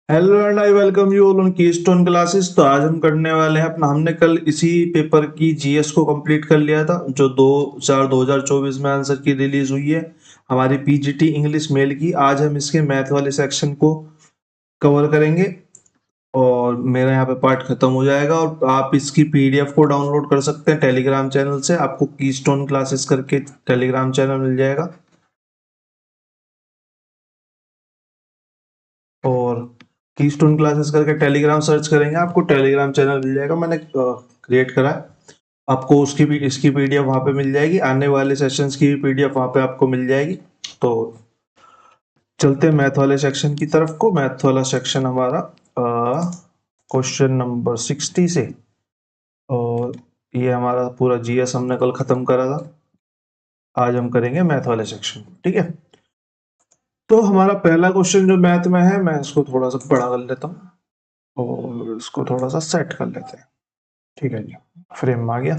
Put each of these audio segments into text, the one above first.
Hello and I welcome you all on keystone classes. तो आज हम करने वाले हैं अपना, हमने कल इसी पेपर की जीएस को कंप्लीट कर लिया था जो 2024 में आंसर की रिलीज हुई है हमारी पीजीटी इंग्लिश मेल की। आज हम इसके मैथ वाले सेक्शन को कवर करेंगे और मेरा यहाँ पे पार्ट खत्म हो जाएगा और आप इसकी पीडीएफ को डाउनलोड कर सकते हैं टेलीग्राम चैनल से। आपको कीस्टोन क्लासेस करके टेलीग्राम चैनल मिल जाएगा और कीस्टोन क्लासेस करके टेलीग्राम सर्च करेंगे आपको टेलीग्राम चैनल मिल जाएगा। मैंने क्रिएट करा है, आपको उसकी भी इसकी पीडीएफ वहां पे मिल जाएगी, आने वाले सेशंस की भी पीडीएफ वहां पे आपको मिल जाएगी। तो चलते हैं मैथ वाले सेक्शन की तरफ को। मैथ वाला सेक्शन हमारा क्वेश्चन नंबर 60 से, और ये हमारा पूरा जीएस हमने कल खत्म करा था। आज हम करेंगे मैथ वाले सेक्शन, ठीक है। तो हमारा पहला क्वेश्चन जो मैथ में है, मैं इसको थोड़ा सा बड़ा कर लेता हूँ और इसको थोड़ा सा सेट कर लेते हैं, ठीक है जी। फ्रेम में आ गया,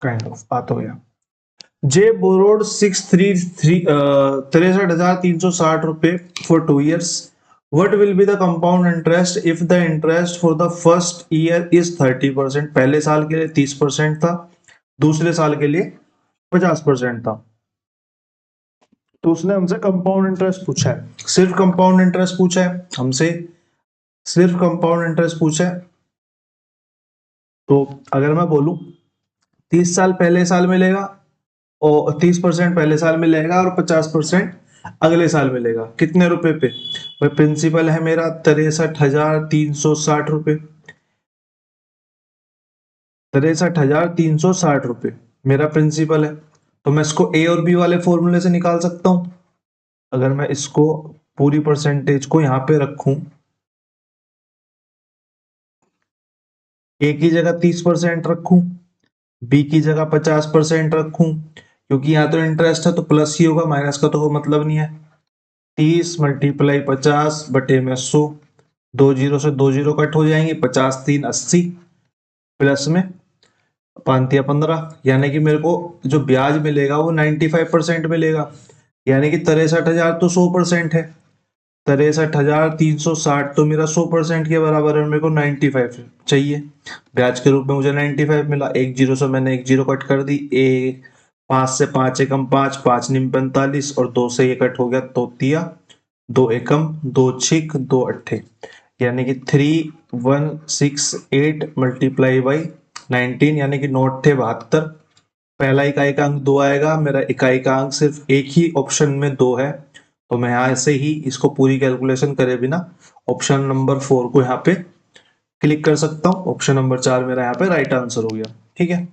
काइंड ऑफ आ तो गया। जे बोरोड 63,360 रुपए for 2 years. What will be the compound interest if the interest for the first year is 30%? पहले साल के लिए 30% था, दूसरे साल के लिए 50% था। तो उसने हमसे कंपाउंड इंटरेस्ट पूछा है, सिर्फ कंपाउंड इंटरेस्ट पूछा है हमसे, सिर्फ कंपाउंड इंटरेस्ट पूछा है। तो अगर मैं बोलूं 30 साल पहले साल मिलेगा और 30% पहले साल मिलेगा और 50% अगले साल मिलेगा, कितने रुपए पे? भाई प्रिंसिपल है मेरा 63,360 रुपए, 63,360 रुपए मेरा प्रिंसिपल है। तो मैं इसको ए और बी वाले फॉर्मूले से निकाल सकता हूं। अगर मैं इसको पूरी परसेंटेज को यहां पे रखूं, ए की जगह 30% रखूं, बी की जगह 50% रखूं, क्योंकि यहाँ तो इंटरेस्ट है तो प्लस ही होगा, माइनस का तो कोई मतलब नहीं है। 30 मल्टीप्लाई 50 बटे में 100, 2 जीरो से 2 जीरो कट हो जाएंगे, 50 3 80, प्लस में 5 या 15, यानी कि मेरे को जो ब्याज मिलेगा वो 95% मिलेगा, यानी कि 63,000 तो 100% है। 63,360 तो मेरा 100% के बराबर है, मेरे को 95 चाहिए। ब्याज के रूप में मुझे 95 मिला, एक जीरो से मैंने एक जीरो कट कर दी, ए 5 से 5 एकम 5, 5 निम 45 और 2 से ये कट हो गया तो तिया, 2 एकम 2 छिक 2 अट्ठे, यानी कि 3168 मल्टीप्लाई बाई 19, यानी कि नोट थे 72। पहला इकाई का अंक 2 आएगा, मेरा इकाई का अंक सिर्फ एक ही ऑप्शन में 2 है, तो मैं यहाँ से ही इसको पूरी कैलकुलेशन करे बिना ऑप्शन नंबर 4 को यहाँ पे क्लिक कर सकता हूँ। ऑप्शन नंबर 4 मेरा यहाँ पे राइट आंसर हो गया, ठीक है।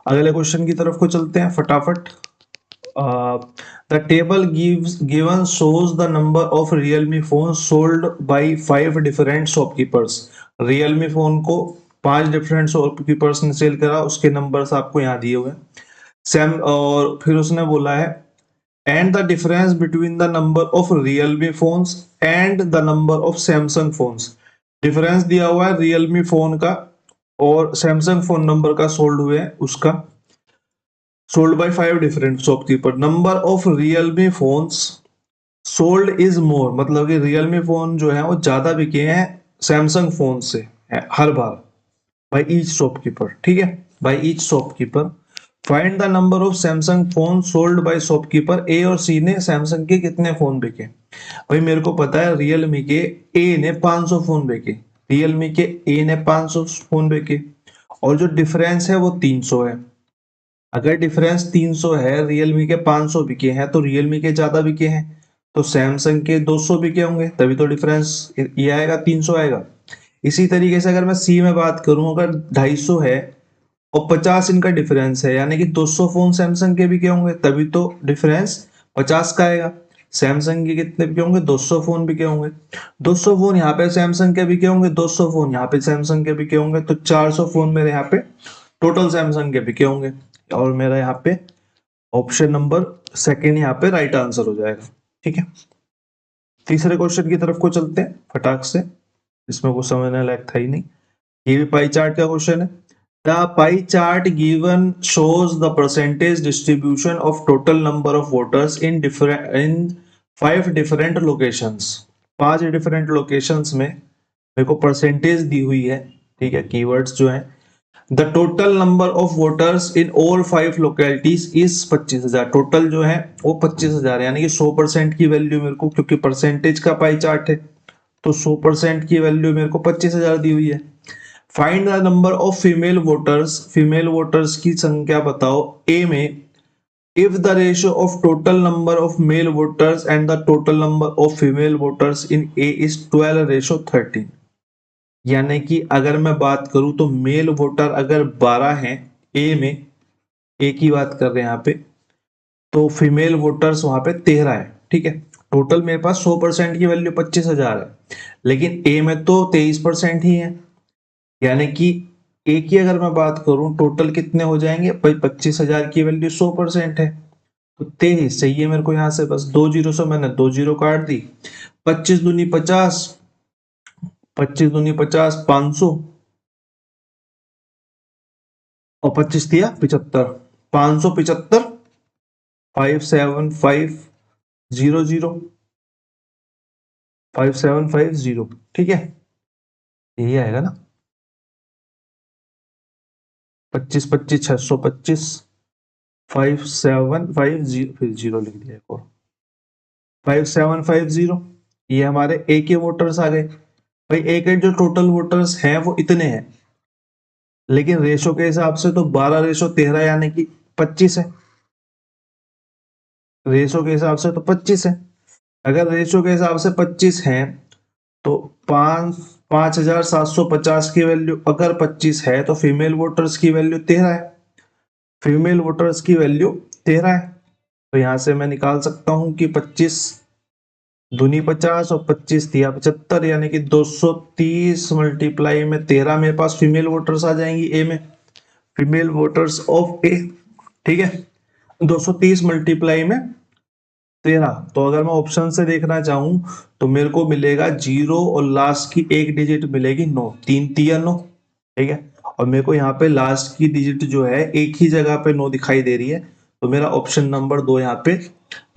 अगले क्वेश्चन की तरफ को चलते हैं फटाफट। The table given shows the number of Realme phone sold bye 5 different shopkeepers. Realme phone को 5 डिफरेंट शॉपकीपर्स ने सेल करा, उसके नंबर्स आपको यहाँ दिए हुए हैं। सैम, और फिर उसने बोला है and the difference between the number of Realme phones and the number of Samsung phones. Difference दिया हुआ है रियलमी फोन का और सैमसंग फोन नंबर का सोल्ड हुए उसका, sold by 5 different shopkeeper. Number of Realme phones sold is more, मतलब कि रियलमी फोन जो है वो ज्यादा बिके हैं सैमसंग फोन से हर बार, बाय ईच शॉपकीपर, ठीक है, by each shopkeeper. Find the number of Samsung phone sold by shopkeeper. A और सी ने सैमसंग के कितने फोन बिके? भाई मेरे को पता है रियलमी के ए ने 500 फोन बेचे, रियलमी के ए ने 500 फोन बेचे और जो डिफरेंस है वो 300 है। अगर डिफरेंस 300 है, रियलमी के 500 बिके हैं तो रियलमी के ज्यादा बिके हैं, तो सैमसंग के 200 बिके होंगे, तभी तो डिफरेंस ये आएगा 300 आएगा। इसी तरीके से अगर मैं सी में बात करूं, अगर 250 है और 50 इनका डिफरेंस है, यानी कि 200 फोन सैमसंग के बिके होंगे, तभी तो डिफरेंस 50 का आएगा। सैमसंग के कितने बिके होंगे? 200 फोन बिके होंगे, 200 फोन यहाँ पे सैमसंग के बिके होंगे, 200 फोन यहाँ पे सैमसंग के बिके होंगे, तो 400 फोन मेरे यहाँ पे टोटल सैमसंग के बिके होंगे और मेरा यहाँ पे ऑप्शन नंबर सेकंड यहाँ पे राइट आंसर हो जाएगा, ठीक है। तीसरे क्वेश्चन की तरफ को चलते हैं फटाक से, इसमें कुछ समझने लायक था ही नहीं। ये भी पाई चार्ट का क्वेश्चन है। The pie chart given shows the percentage distribution of total number of voters in 5 different locations. 5 different locations में मेरे को परसेंटेज दी हुई है, ठीक है, कीवर्ड्स जो है। The total number of voters in all 5 localities is 25,000। Total जो है वो 25,000 यानी कि 100% की वैल्यू मेरे को, क्योंकि परसेंटेज का पाई चार्ट है तो 100% की वैल्यू मेरे को 25,000 दी हुई है। Find the number of female voters, female voters की संख्या बताओ ए में if the ratio of total number of male voters and the total number of female voters in A is 12:13। यानी कि अगर मैं बात करूं तो मेल वोटर अगर 12 हैं ए में, ए की बात कर रहे हैं यहाँ पे, तो फीमेल वोटर्स वहां पे 13 है, ठीक है। टोटल मेरे पास 100% की वैल्यू 25,000 है, लेकिन ए में तो 23% ही है, यानी कि ए की अगर मैं बात करूं टोटल कितने हो जाएंगे भाई, 25,000 की वैल्यू 100% है तो 23 चाहिए मेरे को। यहां से बस 2 जीरो से मैंने 2 जीरो काट दी। 25 दूनी 50, 25 दूनी 50, 500 और 25 दिया 75, 575, 57500, 5750, ठीक है, यही आएगा ना। 25 25 625, 5750, फिर जीरो लिख दिया एक और, 5750। ये हमारे ए के वोटर्स आ गए भाई। ए के जो टोटल वोटर्स हैं वो इतने हैं, लेकिन रेशो के हिसाब से तो 12:13 यानी कि 25 है। रेशो के हिसाब से तो 25 है। अगर रेशो के हिसाब से 25 है तो 5,750 की वैल्यू अगर 25 है तो फीमेल वोटर्स की वैल्यू 13 है। फीमेल वोटर्स की वैल्यू 13 है, तो यहां से मैं निकाल सकता हूं कि 25 दूनी 50 और 25 दिया 75, यानी कि 230 मल्टीप्लाई में 13 मेरे पास फीमेल वोटर्स आ जाएंगी ए में, फीमेल वोटर्स ऑफ ए, ठीक है। 230 मल्टीप्लाई में 13, तो अगर मैं ऑप्शन से देखना चाहूं तो मेरे को मिलेगा 0 और लास्ट की एक डिजिट मिलेगी 9, 3 तिया 9, ठीक है। और मेरे को यहाँ पे लास्ट की डिजिट जो है एक ही जगह पे 9 दिखाई दे रही है, तो मेरा ऑप्शन नंबर 2 यहाँ पे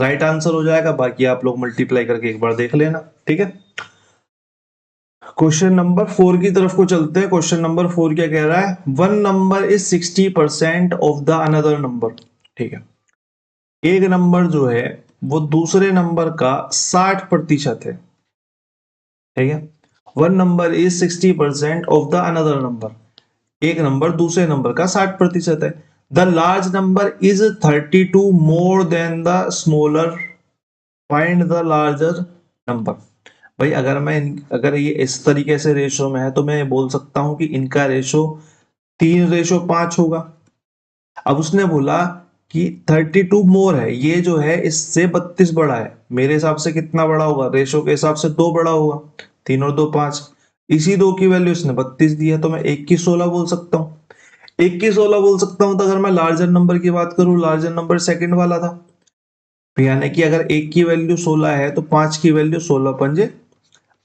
राइट आंसर हो जाएगा। बाकी आप लोग मल्टीप्लाई करके एक बार देख लेना, ठीक है। क्वेश्चन नंबर 4 की तरफ को चलते हैं। क्वेश्चन नंबर 4 क्या कह रहा है, one number is 60% of the another number, ठीक है। एक नंबर जो है वो दूसरे नंबर का 60% है, ठीक है। One number is 60% of the another number, एक नंबर दूसरे नंबर का 60% है। The large number is 32 more than the smaller, find the larger number. भाई अगर ये इस तरीके से रेशो में है तो मैं बोल सकता हूं कि इनका रेशो 3:5 होगा। अब उसने बोला कि 32 मोर है, ये जो है इससे 32 बड़ा है, मेरे हिसाब से कितना बड़ा होगा, रेशो के हिसाब से 2 बड़ा होगा, 3 और 2 5, इसी 2 की वैल्यू इसने 32 दी है, तो मैं 1 की 16 बोल सकता हूँ। 1 की 16 बोल सकता हूँ, तो अगर मैं लार्जर नंबर की बात करूं, लार्जर नंबर सेकंड वाला था, यानी कि अगर 1 की वैल्यू 16 है तो 5 की वैल्यू 16 पंजे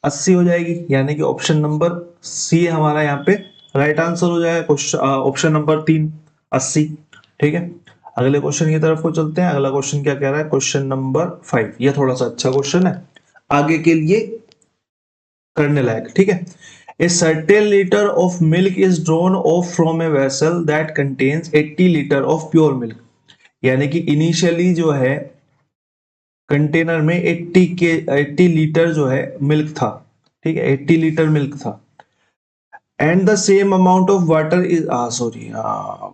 80 हो जाएगी, यानी कि ऑप्शन नंबर सी हमारा यहाँ पे राइट आंसर हो जाएगा। ऑप्शन नंबर 3 80, ठीक है। अगले क्वेश्चन की तरफ को चलते हैं। अगला क्वेश्चन क्या कह रहा है, क्वेश्चन नंबर 5, ये थोड़ा सा अच्छा क्वेश्चन है, आगे के लिए करने लायक, ठीक है। A certain liter of milk is drawn off from a vessel that contains 80 liter of pure milk। यानी कि इनिशियली जो है कंटेनर में 80 लीटर जो है मिल्क था, ठीक है, 80 लीटर मिल्क था। And the same amount of water is sorry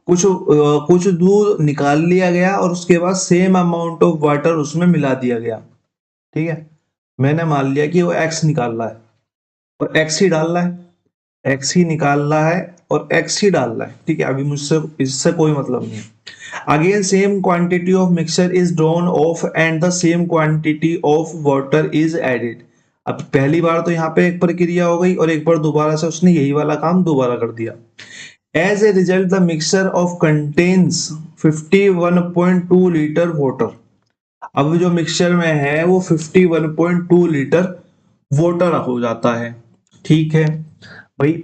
कुछ दूध निकाल लिया गया और उसके बाद सेम अमाउंट ऑफ वाटर उसमें मिला दिया गया, ठीक है। मैंने मान लिया कि वो एक्स निकाल रहा है और एक्स ही डाल रहा है, एक्स ही निकाल रहा है और एक्स ही डाल रहा है, ठीक है। अभी मुझसे इससे कोई मतलब नहीं है। Again, same quantity of mixture is drawn off and the same quantity of water is added। अब पहली बार तो यहाँ पे एक प्रक्रिया हो गई और एक बार दोबारा से उसने यही वाला काम दोबारा कर दिया। As a result, the mixture of contains 51.2 litre water. अब जो मिक्सचर में है वो 51.2 लीटर वाटर हो जाता है, ठीक है भाई।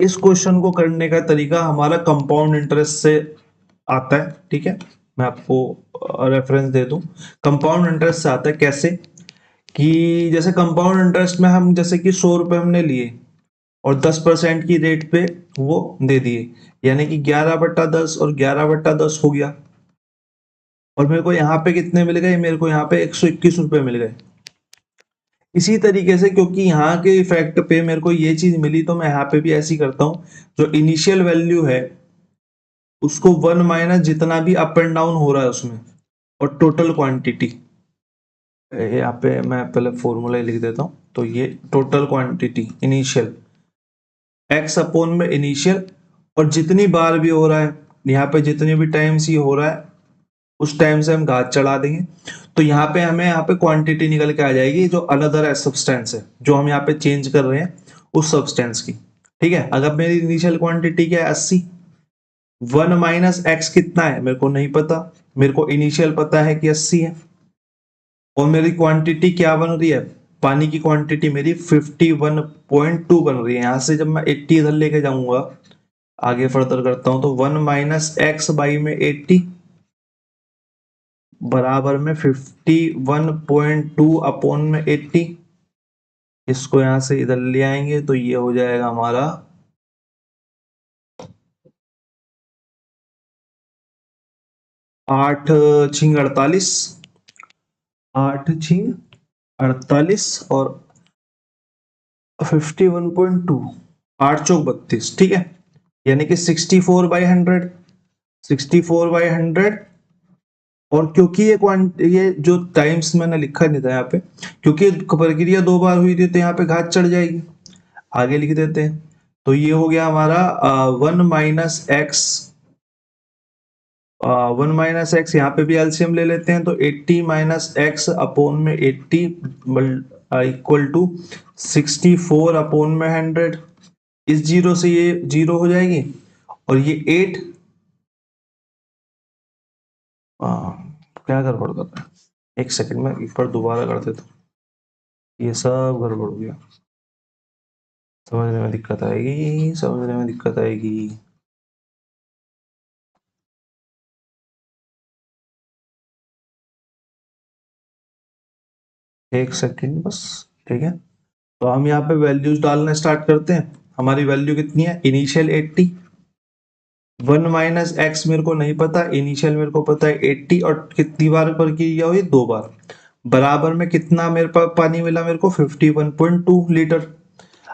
इस क्वेश्चन को करने का तरीका हमारा कंपाउंड इंटरेस्ट से आता है, ठीक है। मैं आपको रेफरेंस दे दूं, कंपाउंड इंटरेस्ट से आता है। कैसे कि जैसे कंपाउंड इंटरेस्ट में हम जैसे कि 100 रुपए हमने लिए और 10% की रेट पे वो दे दिए, यानी कि 11/10 और 11/10 हो गया। और मेरे को यहाँ पे कितने मिल गए, मेरे को यहाँ पे 121 रुपए मिल गए। इसी तरीके से क्योंकि यहाँ के इफेक्ट पे मेरे को ये चीज मिली, तो मैं यहाँ पे भी ऐसी करता हूँ, जो इनिशियल वैल्यू है उसको 1 माइनस जितना भी अप एंड डाउन हो रहा है उसमें, और टोटल क्वांटिटी, यहाँ पे मैं पहले फॉर्मूला लिख देता हूँ। तो ये total quantity initial x upon में इनिशियल, और जितनी बार भी हो रहा है यहाँ पे, जितनी भी टाइम्स ये हो रहा है उस टाइम से हम घात चढ़ा देंगे। तो यहाँ पे हमें यहाँ पे क्वांटिटी निकल के आ जाएगी, जो अनदर सब्सटेंस है जो हम यहाँ पे चेंज कर रहे हैं उस सब्सटेंस की। ठीक है, अगर मेरी इनिशियल क्वांटिटी क्या है 80, 1 माइनस एक्स कितना है मेरे को नहीं पता, मेरे को इनिशियल पता है कि 80 है। और मेरी क्वांटिटी क्या बन रही है, पानी की क्वांटिटी मेरी 51.2 बन रही है। यहां से जब मैं 80 इधर लेके जाऊंगा, आगे फर्दर करता हूं, तो 1 माइनस एक्स बाई में 80 बराबर में 51.2 अपॉन में 80। इसको यहां से इधर ले आएंगे तो ये हो जाएगा हमारा 8 छिंग 48, 8 छिंग 48 और 51.2, 8 चौक 32। ठीक है, यानी कि 64/100, 64/100। और क्योंकि ये जो टाइम्स मैंने लिखा नहीं था यहाँ पे, क्योंकि प्रक्रिया 2 बार हुई थी तो यहाँ पे घात चढ़ जाएगी। आगे लिख देते हैं, तो ये हो गया हमारा 1 माइनस एक्स, 1 माइनस एक्स, यहाँ पे भी एलसीएम ले लेते हैं, तो 80 माइनस एक्स अपॉन में 80 इक्वल टू 64 अपॉन में 100। इस जीरो से ये जीरो हो जाएगी, और ये 8 क्या गड़बड़ कर रहा है, एक सेकंड में एक बार दोबारा कर देता हूँ, ये सब गड़बड़ हो गया। समझने में दिक्कत आएगी, समझने में दिक्कत आएगी। एक सेकंड बस। ठीक है, तो हम यहाँ पे वैल्यूज डालना स्टार्ट करते हैं। हमारी वैल्यू कितनी है, इनिशियल 80, 1 माइनस एक्स मेरे को नहीं पता, इनिशियल मेरे को पता है 80, और कितनी बार पर किया हुई 2 बार, बराबर में कितना मेरे पास पानी मिला मेरे को 51.2 लीटर।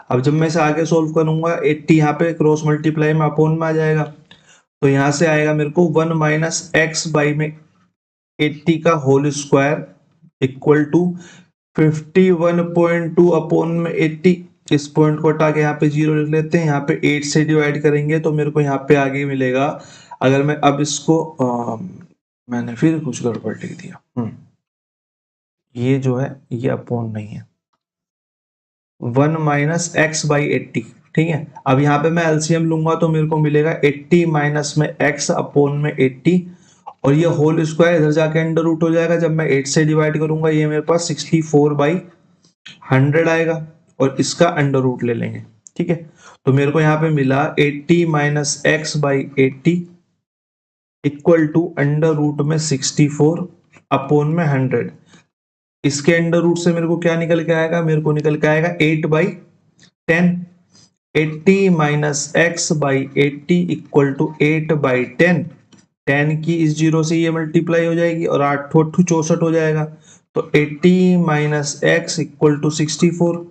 अब जब मैं इसे आगे सोल्व करूंगा, 80 यहाँ पे क्रॉस मल्टीप्लाई में अपोन में आ जाएगा, तो यहाँ से आएगा मेरे को 1 माइनस एक्स बाई में 80 का whole square equal to 51.2 upon में 80। इस पॉइंट को हटा के यहाँ पे 0 लिख लेते हैं, यहाँ पे 8 से डिवाइड करेंगे तो मेरे को यहाँ पे आगे मिलेगा। अगर मैं अब इसको मैंने फिर कुछ गड़बड़ लिख दिया, ये जो है ये अपोन नहीं है, 1 माइनस एक्स बाई 80। ठीक है, अब यहाँ पे मैं एलसीएम लूंगा तो मेरे को मिलेगा 80 माइनस में एक्स अपॉन में 80, और ये होल स्क्वायर इधर जाके अंडर रूट हो जाएगा। जब मैं 8 से डिवाइड करूंगा ये मेरे पास 64/100 आएगा, और इसका अंडर रूट ले लेंगे। ठीक है, तो मेरे को यहाँ पे मिला 80 minus x by 80 equal to under root में 64 अपोन में 100। इसके अंडर रूट से मेरे को क्या निकल के आएगा, मेरे को निकल के आएगा 8/10। 80 minus x by 80 equal to 8/10। 10 की इस जीरो से ये मल्टीप्लाई हो जाएगी और 8 64 हो जाएगा, तो 80 माइनस एक्स इक्वल टू 64।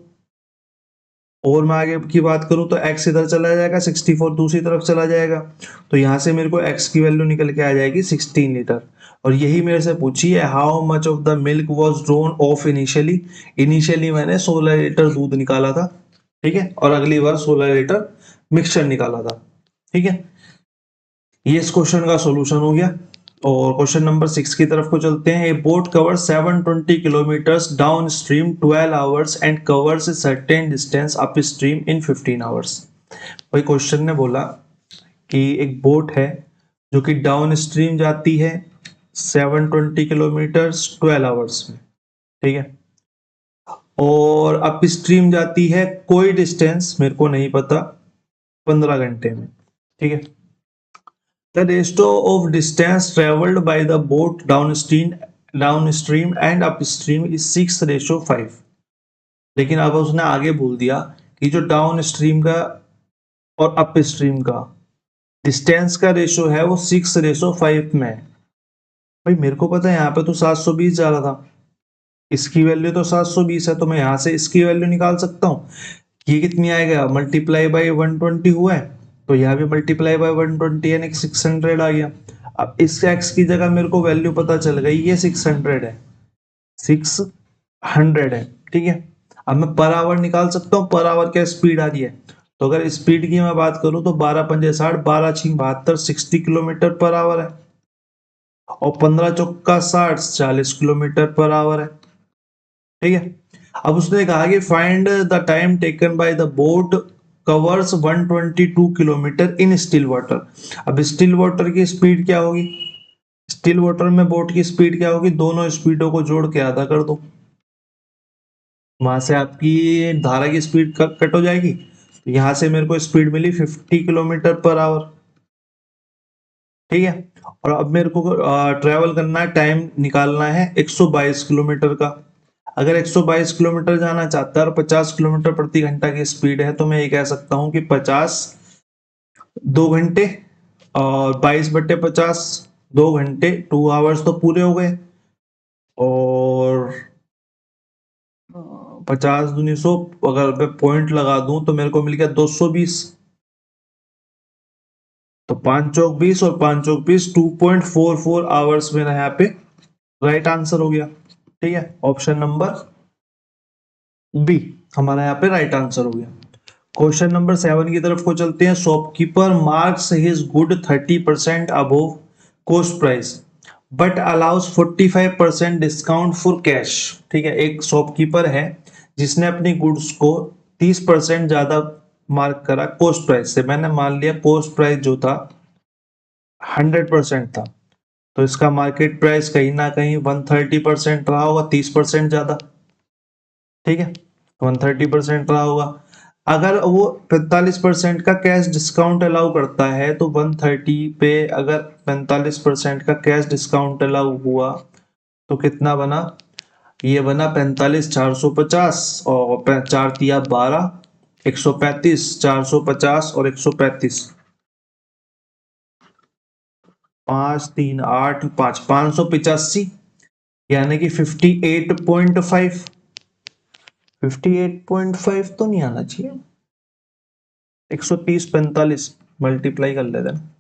और मैं आगे की बात करूं तो x इधर चला जाएगा, 64 दूसरी तरफ चला जाएगा, तो यहां से मेरे को x की वैल्यू निकल के आ जाएगी 16 लीटर। और यही मेरे से पूछी है, how much of the milk was drone of initially. Initially मैंने 16 लीटर दूध निकाला था। ठीक है, और अगली बार 16 लीटर मिक्सचर निकाला था। ठीक है, ये इस क्वेश्चन का सॉल्यूशन हो गया। और क्वेश्चन नंबर 6 की तरफ को चलते हैं। ए boat cover 720 kilometres down stream 12 hours and covers a certain distance up stream in 15 hours. भाई क्वेश्चन ने बोला कि एक बोट है जो कि डाउन स्ट्रीम जाती है 720 किलोमीटर्स 12 आवर्स में। ठीक है, और अप स्ट्रीम जाती है कोई डिस्टेंस मेरे को नहीं पता 15 घंटे में। ठीक है, the ratio of distance traveled by the boat downstream down stream and up stream is 6:5। लेकिन अब उसने आगे बोल दिया कि जो डाउन स्ट्रीम का और अप स्ट्रीम का डिस्टेंस का रेशो है वो 6:5 में है। भाई मेरे को पता है यहाँ पे तो 720 जा रहा था, इसकी वैल्यू तो 720 है, तो मैं यहाँ से इसकी वैल्यू निकाल सकता हूँ। ये कितनी आएगा, मल्टीप्लाई बाई 120 हुआ है, तो यहाँ भी मल्टीप्लाई बाई 120 यानी कि 600 आ गया। अब इस एक्स की जगह मेरे को वैल्यू पता चल गई, ये 600 है, 600 है, ठीक है। अब मैं पर आवर निकाल सकता हूँ, पर आवर क्या स्पीड आ रही है, तो अगर स्पीड की मैं बात करूँ तो 12 पंजे 60, 12 छीं 72, 60 किलोमीटर पर आवर है, और 15 चौका 60, 40 किलोमीटर पर आवर है, ठीक है। अब उसने कहा कि find the time taken by the boat covers 122 kilometre in still water. अब स्टिल वाटर की स्पीड क्या होगी, स्टिल वाटर में बोट की स्पीड क्या होगी, दोनों स्पीडों को जोड़ के आधा कर दो, वहां से आपकी धारा की स्पीड कट हो जाएगी, तो यहां से मेरे को स्पीड मिली 50 किलोमीटर पर आवर, ठीक है। और अब मेरे को ट्रेवल करना है, टाइम निकालना है 122 किलोमीटर का। अगर 122 किलोमीटर जाना चाहता है और 50 किलोमीटर प्रति घंटा की स्पीड है, तो मैं ये कह सकता हूँ कि 50 2 घंटे और 22/50 2 घंटे, 2 आवर्स तो पूरे हो गए, और 50 दूनी 100, अगर मैं पॉइंट लगा दूं तो मेरे को मिल गया 220, तो 5 चौक 20 और 5 चौक 20, 2.44 आवर्स मेरा यहाँ पे राइट आंसर हो गया, ठीक है। ऑप्शन नंबर बी हमारा यहाँ पे राइट आंसर हो गया। क्वेश्चन नंबर 7 की तरफ को चलते हैं। Shopkeeper marks his good 30% above cost price but allows 45% discount for cash, ठीक है। एक शॉपकीपर है जिसने अपनी गुड्स को 30% ज्यादा मार्क करा कॉस्ट प्राइस से। मैंने मान लिया कॉस्ट प्राइस जो था 100% था, तो इसका मार्केट प्राइस कहीं ना कहीं 130% रहा होगा, 30% ज्यादा, ठीक है, 130% रहा होगा। अगर वो 45% का कैश डिस्काउंट अलाउ करता है, तो 130 पे अगर 45% का कैश डिस्काउंट अलाउ हुआ तो कितना बना, ये बना 45,450, और 4 तिया 12, 135, 450 और 135, 5 3 8 5, 585, यानी कि 58.5, 58.5 तो नहीं आना चाहिए, 130 45 मल्टीप्लाई कर लेते हैं,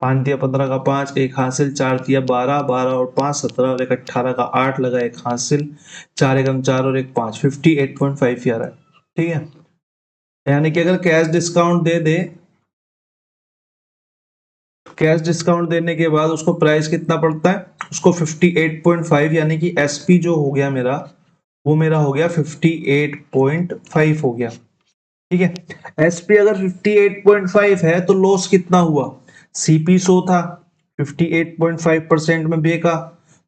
5 दिया 15 का 5, एक हासिल, 4 दिया 12, 12 और 5 17 और एक 18 का 8 लगा, एक हासिल, 4 एकम 4 और एक 5, 58.5 यार है, ठीक है। यानी कि अगर कैश डिस्काउंट दे दे, कैश डिस्काउंट देने के बाद उसको प्राइस कितना पड़ता है, उसको 58.5, यानी कि एसपी जो हो गया मेरा, वो मेरा हो गया 58.5 हो गया, ठीक है। एसपी अगर 58.5 है तो लॉस कितना हुआ, सीपी 100 था, 58.5% में बेका,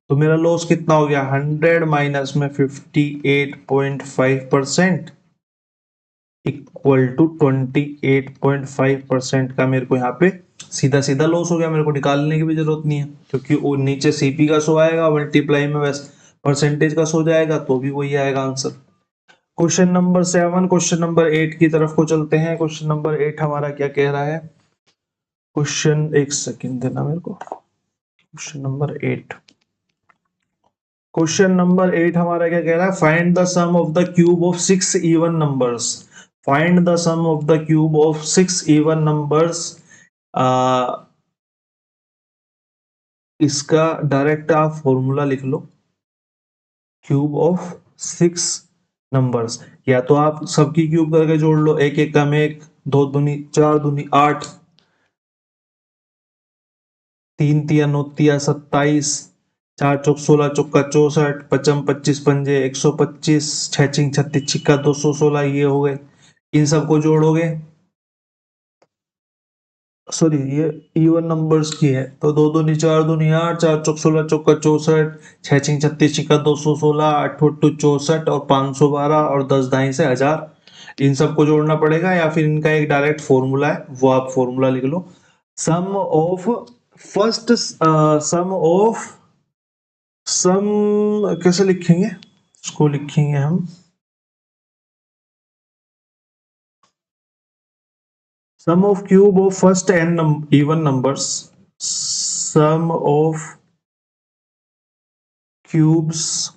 तो मेरा लॉस कितना हो गया, 100 माइनस में 58.5% इक्वल टू 28.5% का मेरे को यहाँ पे सीधा सीधा लॉस हो गया। मेरे को निकालने की भी जरूरत नहीं है, क्योंकि वो नीचे सीपी का शो आएगा, मल्टीप्लाई में बस परसेंटेज का शो जाएगा, तो भी वही आएगा answer. Question number 7, question number 8 की तरफ को चलते हैं। क्वेश्चन नंबर 8 हमारा क्या कह रहा है, क्वेश्चन एक सेकंड देना मेरे को। क्वेश्चन नंबर 8, क्वेश्चन नंबर 8 हमारा क्या कह रहा है, find the sum of the cube of 6 even numbers. Find the sum of the cube of 6 even numbers. इसका डायरेक्ट आप फॉर्मूला लिख लो, क्यूब ऑफ 6 नंबर्स, या तो आप सबकी क्यूब करके जोड़ लो, एक एक का में एक, 2 दूनी 4 दूनी 8, 3 तिया 9 तिया 27, 4 चौक 16 चौका 64, 55 25 पंजे 125, 6 चिंग 36 छिक्का 216, ये हो गए। इन सबको जोड़ोगे, सॉरी ये इवन नंबर्स की है, तो 2 दूनी 4 दूनी 8, 4 चौक 16 चौका 64, 6 चिंग 36 छिक्का 216, 8 8 64 और 512 और 10 दाई से 1000। इन सबको जोड़ना पड़ेगा, या फिर इनका एक डायरेक्ट फॉर्मूला है, वो आप फॉर्मूला लिख लो। Sum of first sum of sum कैसे लिखेंगे, इसको लिखेंगे हम sum of cube of first n even numbers, sum of cubes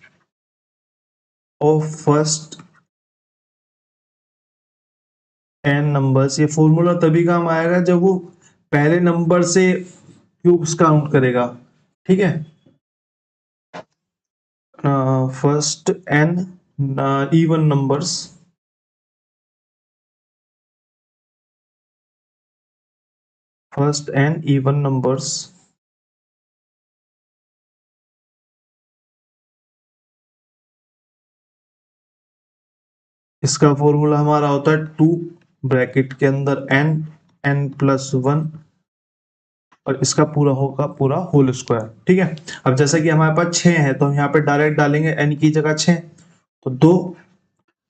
of first n numbers. ये फॉर्मूला तभी काम आएगा जब वो पहले नंबर से क्यूब्स काउंट करेगा, ठीक है। First n even numbers, first n even numbers इसका फॉर्मूला हमारा होता है 2 ब्रैकेट के अंदर n+1 और इसका पूरा होगा पूरा होल स्क्वायर, ठीक है। अब जैसे कि हमारे पास 6 है तो हम यहाँ पे डायरेक्ट डालेंगे n की जगह 6, तो 2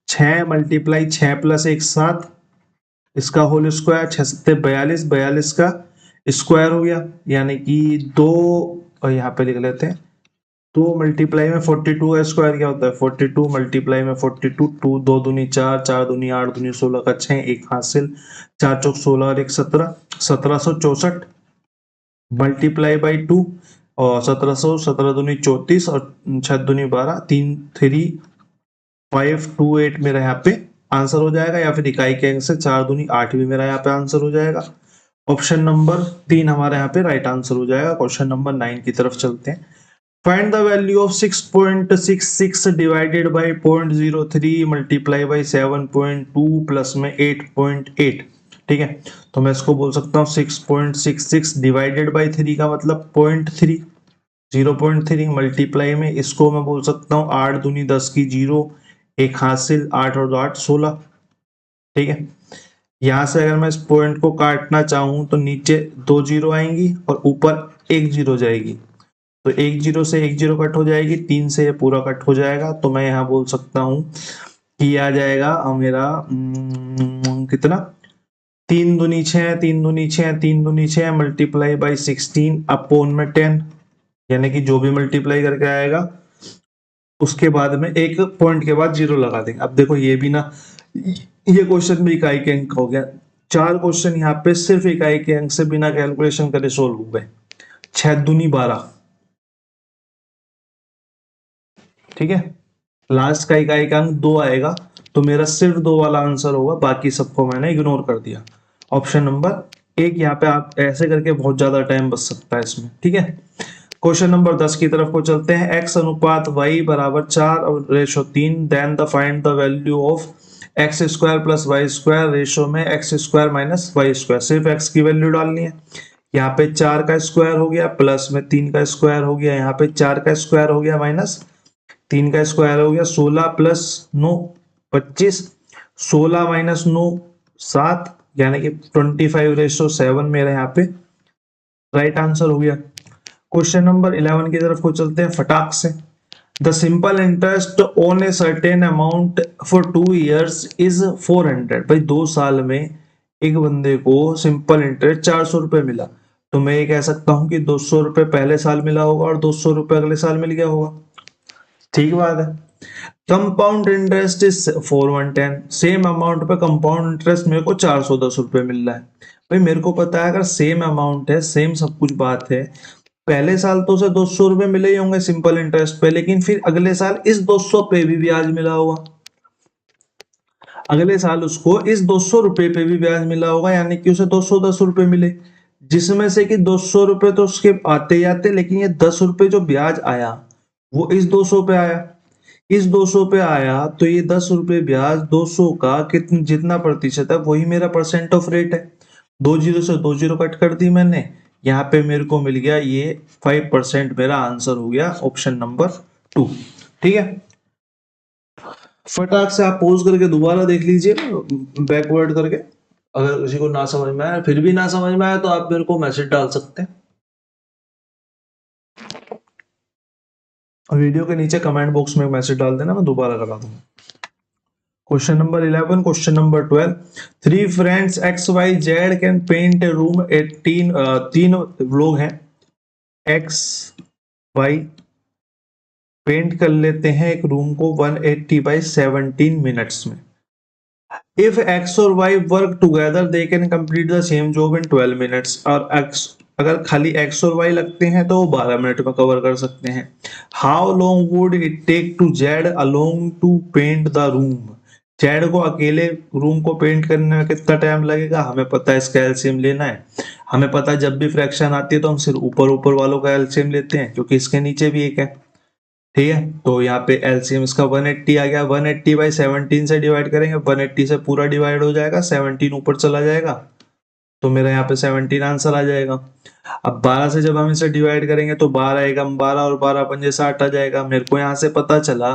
6 मल्टीप्लाई 6 प्लस 1 7, इसका होल स्क्वायर 6 7 42, 42 का स्क्वायर हो गया, यानी कि 2, और यहाँ पे लिख लेते हैं 2 मल्टीप्लाई में 42 का स्क्वायर क्या होता है 42 मल्टीप्लाई में 42, 2 2 दूनी 4, 4 दूनी 8, दूनी 16 का 6, एक हासिल, 4 चौक 16 और 1 17, 1764 मल्टीप्लाई बाई 2, और 1700, 17 दूनी 34 और 6 दूनी 12, 3 3 528 मेरा यहाँ पे आंसर हो जाएगा, या फिर इकाई के अंक से 4 दूनी 8 भी मेरा यहाँ पे आंसर हो जाएगा। ऑप्शन नंबर 3 हमारे यहाँ पे राइट आंसर हो जाएगा। क्वेश्चन नंबर 9 की तरफ चलते हैं। Find the value of 6.66 divided by 0.03 multiply by 7.2 plus में 8.8, ठीक है। तो मैं इसको बोल सकता हूँ 6.66 डिवाइडेड बाई 3 का मतलब 0.3, 0.3 मल्टीप्लाई में इसको मैं बोल सकता हूँ 8 दूनी 10 की 0, एक हासिल, 8 और 8 16, ठीक है। यहाँ से अगर मैं इस पॉइंट को काटना चाहूँ तो नीचे 2 जीरो आएंगी और ऊपर 1 जीरो जाएगी, तो 1 जीरो से 1 जीरो कट हो जाएगी, 3 से ये पूरा कट हो जाएगा, तो मैं यहाँ बोल सकता हूँ कि आ जाएगा मेरा कितना 3 दूनी 6, 3 दूनी 6, 3 दूनी 6 मल्टीप्लाई बाई 16 अपॉन में 10, यानी कि जो भी मल्टीप्लाई करके आएगा उसके बाद में एक पॉइंट के बाद जीरो लगा देंगे। अब देखो ये भी ना, ये क्वेश्चन भी इकाई के अंक हो गया, 4 क्वेश्चन यहाँ पे सिर्फ इकाई के अंक से बिना कैलकुलेशन करे सोल्व हो गए। 6 दूनी 12, ठीक है। लास्ट का इकाई का अंक 2 आएगा, तो मेरा सिर्फ 2 वाला आंसर होगा, बाकी सबको मैंने इग्नोर कर दिया। ऑप्शन नंबर 1 यहाँ पे आप ऐसे करके बहुत ज्यादा टाइम बच सकता है इसमें, ठीक है। क्वेश्चन नंबर 10 की तरफ को चलते हैं। x अनुपात y बराबर 4 और ratio 3, then the find the value of x square plus y square ratio में x square minus y square. सिर्फ x की वैल्यू डालनी है। यहाँ पे 4 का स्क्वायर हो गया, प्लस में 3 का स्क्वायर हो गया, यहाँ पे 4 का स्क्वायर हो गया माइनस 3 का स्क्वायर हो गया, 16 प्लस 9 25, 16 माइनस 9 7, यानी कि 25:7 मेरे यहाँ पे राइट आंसर हो गया। क्वेश्चन नंबर 11 की तरफ को चलते हैं फटाक से। The simple interest on a certain amount for 2 years is 400। भाई 2 साल में एक बंदे को सिंपल इंटरेस्ट 400 रुपए मिला, तो मैं ये कह सकता हूँ कि 200 रुपए पहले साल मिला होगा और 200 रुपए अगले साल मिल गया होगा, ठीक बात है। Compound interest is 410, same amount पे कंपाउंड इंटरेस्ट मेरे को 410 रुपए मिल रहा है। भाई मेरे को पता है अगर सेम अमाउंट है, सेम सब कुछ बात है, पहले साल तो उसे 200 रुपए मिले ही होंगे सिंपल इंटरेस्ट पे, लेकिन फिर अगले साल इस 200 पे भी ब्याज मिला होगा, अगले साल उसको इस 200 रुपए पे भी ब्याज मिला होगा, यानी कि उसे 210 रुपए मिले, जिसमें से कि 200 रुपए तो उसके आते ही आते, लेकिन ये 10 रुपए जो ब्याज आया वो इस 200 पे आया, इस 200 पे आया, तो ये 10 रुपए ब्याज 200 का कितना जितना प्रतिशत है वही मेरा परसेंट ऑफ रेट है। 2 जीरो से 2 जीरो कट कर दी मैंने, यहाँ पे मेरे को मिल गया ये 5% मेरा आंसर हो गया, ऑप्शन नंबर 2, ठीक है। फटाक से आप पॉज करके दोबारा देख लीजिए बैकवर्ड करके, अगर किसी को ना समझ में आया, फिर भी ना समझ में आया तो आप मेरे को मैसेज डाल सकते हैं, और वीडियो के नीचे कमेंट बॉक्स में मैसेज डाल देना, मैं दोबारा करा दूंगा। Question number 11, question number 12, 3 friends x y z can paint a room 18, तीन लोग हैं एक्स वाई पेंट कर लेते हैं एक रूम को 180 बाई 17 मिनट्स में। इफ एक्स और y work together they can complete the same job in 12 minutes. और एक्स, अगर खाली एक्स और वाई लगते हैं तो वो 12 मिनट में कवर कर सकते हैं। How long would it take to z alone to paint the room. Z को अकेले रूम को पेंट करने में कितना टाइम लगेगा, हमें पता है इसका एलसीएम लेना है। हमें पता है जब भी फ्रैक्शन आती है तो हम सिर्फ ऊपर ऊपर वालों का एलसीएम लेते हैं, क्योंकि इसके नीचे भी एक है। ठीक है, तो यहाँ पे एलसीएम इसका 180 आ गया। 180 बाई 17 से डिवाइड करेंगे, 180 से पूरा डिवाइड हो जाएगा, 17 ऊपर चला जाएगा, तो मेरा यहाँ पे 17 आंसर आ जाएगा। अब 12 से जब हम इसे डिवाइड करेंगे तो 12 एकम 12 और 12 पंजे 60 आ जाएगा। मेरे को यहाँ से पता चला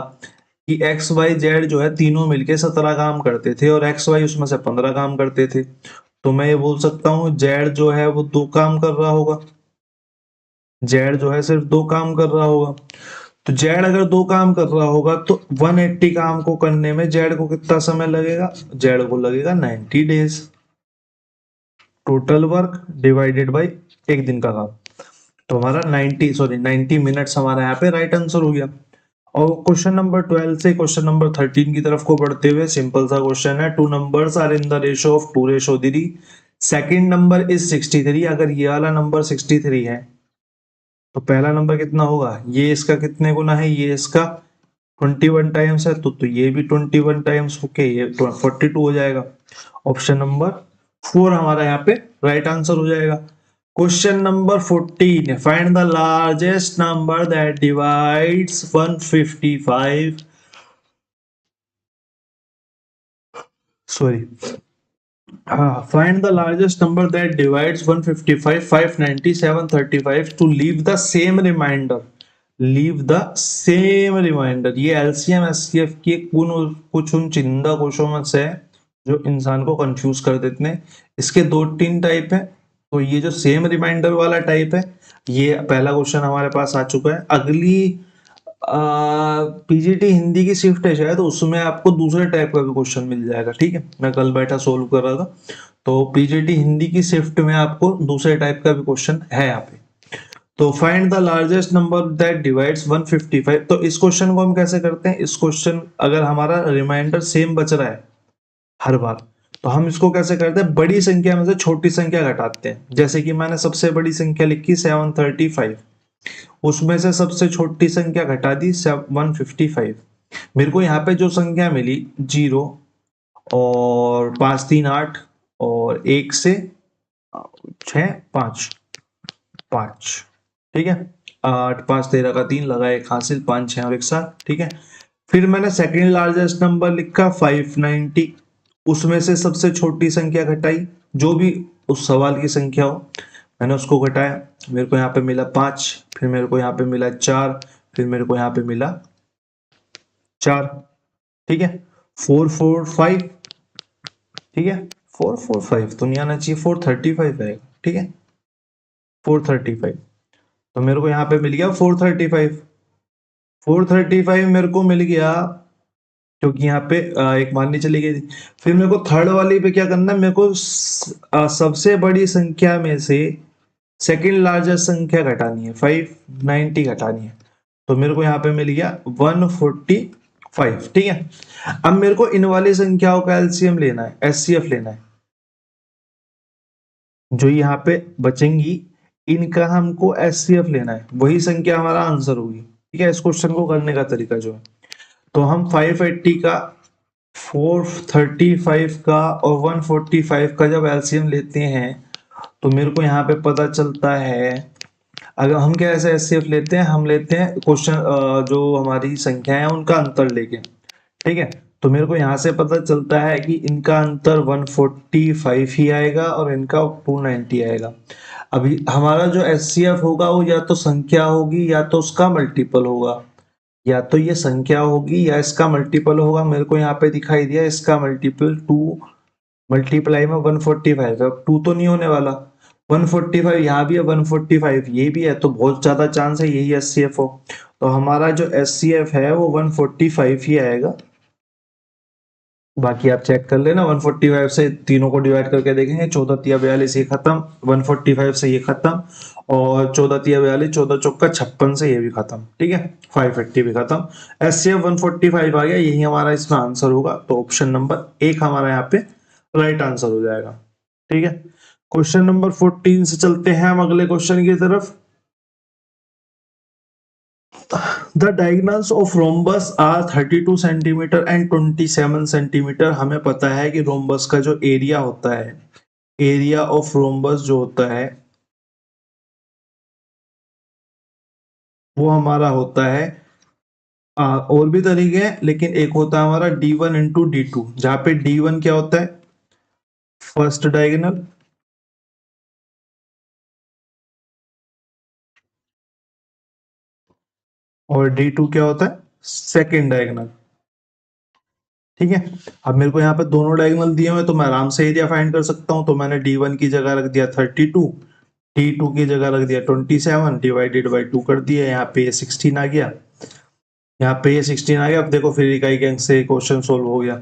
कि एक्स वाई जेड जो है तीनों मिलके 17 काम करते थे और एक्स वाई उसमें से 15 काम करते थे। तो मैं ये बोल सकता हूँ जेड जो है वो 2 काम कर रहा होगा। जेड जो है सिर्फ 2 काम कर रहा होगा। तो जेड अगर 2 काम कर रहा होगा तो 180 काम को करने में जेड को कितना समय लगेगा, जेड को लगेगा 90 days. Total work divided by एक दिन का काम, तो हमारा 90 मिनट्स हमारा यहाँ पे राइट आंसर हो गया। और क्वेश्चन नंबर 12 से क्वेश्चन नंबर 13 की तरफ को बढ़ते हुए सिंपल सा क्वेश्चन है। 2 numbers are in the ratio of 2:3। Second number is 63। अगर ये वाला नंबर 63 है तो पहला नंबर कितना होगा, ये इसका कितने गुना है, ये इसका 21 टाइम्स है, तो ये भी 21 टाइम्स होके ये 42 हो जाएगा। ऑप्शन नंबर 4 हमारा यहाँ पे राइट आंसर हो जाएगा। Question number 14, find the largest number that divides 155 sorry find the largest number that divides 155, 590, 735 to leave the same remainder. Leave the same remainder। ये एलसीएम एचसीएफ की कुछ उन चुनिंदा क्वेश्चनों में से है जो इंसान को कंफ्यूज कर देते हैं। इसके 2-3 टाइप है। तो ये जो सेम रिमाइंडर वाला टाइप है, ये पहला क्वेश्चन हमारे पास आ चुका है। अगली पीजीटी हिंदी की शिफ्ट है शायद, तो उसमें आपको दूसरे टाइप का भी क्वेश्चन मिल जाएगा। ठीक है, मैं कल बैठा सोल्व कर रहा था, तो पीजीटी हिंदी की शिफ्ट में आपको दूसरे टाइप का भी क्वेश्चन है यहाँ पे। तो find the largest number that divides 155। तो इस क्वेश्चन को हम कैसे करते हैं, इस क्वेश्चन अगर हमारा रिमाइंडर सेम बच रहा है हर बार, तो हम इसको कैसे करते हैं, बड़ी संख्या में से छोटी संख्या घटाते हैं। जैसे कि मैंने सबसे बड़ी संख्या लिखी 735, उसमें से सबसे छोटी संख्या घटा दी 155। मेरे को यहाँ पे जो संख्या मिली 0 और 5 3 8 और 1 से 6 5 5। ठीक है, 8 5 13 का 3 लगा, 1 हासिल, 5 6 और 1 7। ठीक है, फिर मैंने सेकेंड लार्जेस्ट नंबर लिखा 590, उसमें से सबसे छोटी संख्या घटाई, जो भी उस सवाल की संख्या हो मैंने उसको घटाया। मेरे को यहाँ पे मिला 5, फिर मेरे को यहाँ पे मिला 4, फिर मेरे को यहाँ पे मिला 4। ठीक है, 445। ठीक है, 445 तो नहीं आना चाहिए, 435 आएगा। ठीक है, 435, तो मेरे को यहाँ पे मिल गया 435। 435 मेरे को मिल गया क्योंकि यहाँ पे एक माननी चली गई थी। फिर मेरे को थर्ड वाली पे क्या करना है, मेरे को सबसे बड़ी संख्या में से सेकेंड लार्जेस्ट संख्या घटानी है, 590 घटानी है। तो मेरे को यहाँ पे मिल गया 145। ठीक है, अब मेरे को इन वाली संख्याओं का एलसीएम लेना है, एचसीएफ लेना है। जो यहाँ पे बचेंगी इनका हमको एचसीएफ लेना है, वही संख्या हमारा आंसर होगी। ठीक है, इस क्वेश्चन को करने का तरीका जो है, तो हम 580 का, 435 का और 145 का जब एलसीएम लेते हैं तो मेरे को यहाँ पे पता चलता है, अगर हम क्या ऐसे एचसीएफ लेते हैं, हम लेते हैं क्वेश्चन जो हमारी संख्या है उनका अंतर लेके। ठीक है, तो मेरे को यहाँ से पता चलता है कि इनका अंतर 145 ही आएगा और इनका 290 आएगा। अभी हमारा जो एचसीएफ होगा वो या तो संख्या होगी या तो उसका मल्टीपल होगा, या तो ये संख्या होगी या इसका मल्टीपल होगा। मेरे को यहाँ पे दिखाई दिया इसका मल्टीपल 2 मल्टीप्लाई में 145 है, 2 तो नहीं होने वाला, 145 यहाँ भी है, 145 ये भी है, तो बहुत ज्यादा चांस है यही एचसीएफ हो। तो हमारा जो एचसीएफ है वो 145 ही आएगा। बाकी आप चेक कर लेना। 145 से तीनों को डिवाइड करके देखेंगे, 14 तिया 42 ये खत्म, 145 से ये खत्म, और 14 तिया 42, 14 चौका 56 से ये भी खत्म। ठीक है, 580 भी खत्म। एचसीएफ 145 आ गया, यही हमारा इसमें आंसर होगा। तो ऑप्शन नंबर 1 हमारा यहाँ पे राइट आंसर हो जाएगा। ठीक है, क्वेश्चन नंबर 14 से चलते हैं हम अगले क्वेश्चन की तरफ। The diagonals of rhombus are 32 centimetre and 27 centimetre. हमें पता है कि रोम्बस का जो एरिया होता है, एरिया ऑफ रोम्बस जो होता है वो हमारा होता है, और भी तरीके हैं, लेकिन एक होता है हमारा D1 इंटू D2, जहां पे D1 क्या होता है, फर्स्ट डायगोनल, और D2 क्या होता है, सेकेंड डायगोनल। ठीक है, अब मेरे को यहाँ पे दोनों डायगोनल दिए हुए तो मैं आराम से एरिया फाइंड कर सकता हूं। तो मैंने D1 की जगह रख दिया 32, D2 की जगह रख दिया 27, डिवाइडेड बाई 2 कर दिया। यहाँ पे 16 आ गया, यहाँ पे 16 आ गया। अब देखो फिर इकाई के अंक से क्वेश्चन सोल्व हो गया।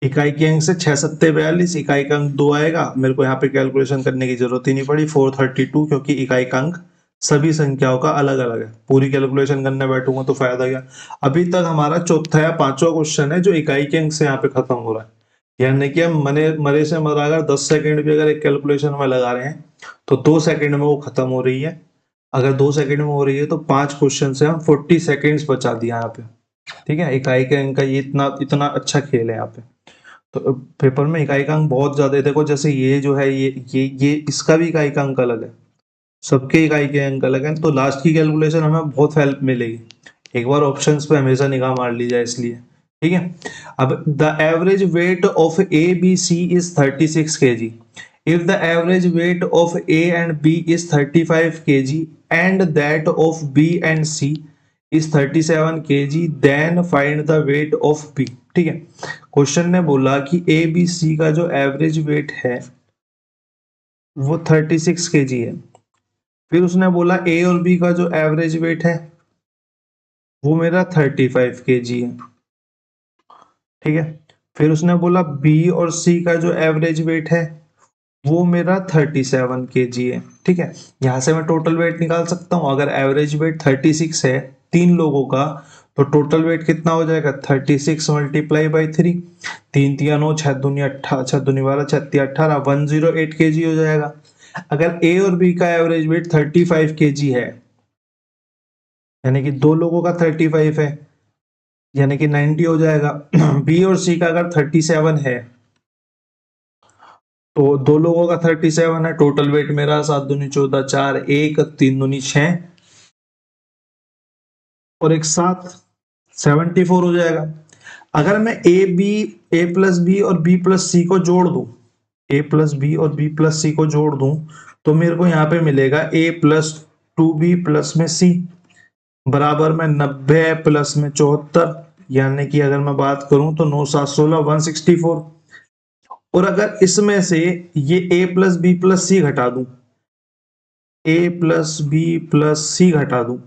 इकाई के अंक से 6 सत्ते 42, इकाई का अंक 2 आएगा। मेरे को यहाँ पे कैलकुलेशन करने की जरूरत ही नहीं पड़ी, 432, क्योंकि इकाई का अंक सभी संख्याओं का अलग अलग है। पूरी कैलकुलेशन करने बैठूंगा तो फायदा क्या। अभी तक हमारा चौथा या पांचवा क्वेश्चन है जो इकाई के अंक से यहाँ पे खत्म हो रहा है। यानी कि हम मरे से मरा अगर 10 सेकंड भी अगर एक कैलकुलेशन में लगा रहे हैं तो 2 सेकंड में वो खत्म हो रही है। अगर 2 सेकंड में हो रही है तो 5 क्वेश्चन से हम 40 सेकंड्स बचा दिया यहाँ पे। ठीक है, इकाई के अंक का ये इतना इतना अच्छा खेल है यहाँ पे। तो पेपर में इकाई का अंक बहुत ज्यादा है। देखो जैसे ये जो है, ये इसका भी इकाई का अंक अलग है, सबके इकाई के अंक अलग है, तो लास्ट की कैलकुलेशन हमें बहुत हेल्प मिलेगी। एक बार ऑप्शंस पे हमेशा निगाह मार ली जाए इसलिए। ठीक है, अब the average weight of A B C is 36 kg। If the average weight of A and B is 35 kg and that of B and C is 37 kg, then find the weight of B. ठीक है, question ने बोला कि ए B सी का जो average weight है वो 36 kg है। फिर उसने बोला ए और बी का जो एवरेज वेट है वो मेरा 35 kg है। ठीक है, फिर उसने बोला बी और सी का जो एवरेज वेट है वो मेरा 37 kg है। ठीक है, यहां से मैं टोटल वेट निकाल सकता हूं। अगर एवरेज वेट 36 है तीन लोगों का, तो टोटल वेट कितना हो जाएगा, 36 मल्टीप्लाई बाई 3, 3 तिया 9, 6 दूनी 18, 6 दूनी 12, 6 तिया 18, 108 kg हो जाएगा। अगर ए और बी का एवरेज वेट 35 kg है, यानी कि दो लोगों का 35 है, यानी कि 90 हो जाएगा। बी और सी का अगर 37 है तो दो लोगों का 37 है, टोटल वेट मेरा 7 दूनी 14, 4 1, 3 दूनी 6 और एक 7, 74 हो जाएगा। अगर मैं ए प्लस बी और बी प्लस सी को जोड़ दूं, ए प्लस बी और बी प्लस सी को जोड़ दूं, तो मेरे को यहाँ पे मिलेगा ए प्लस 2b प्लस में सी बराबर में 90 प्लस में 74, यानी कि अगर मैं बात करूं तो 9 7 16 164। और अगर इसमें से ये ए प्लस बी प्लस सी घटा दूं, ए प्लस बी प्लस सी घटा दूं,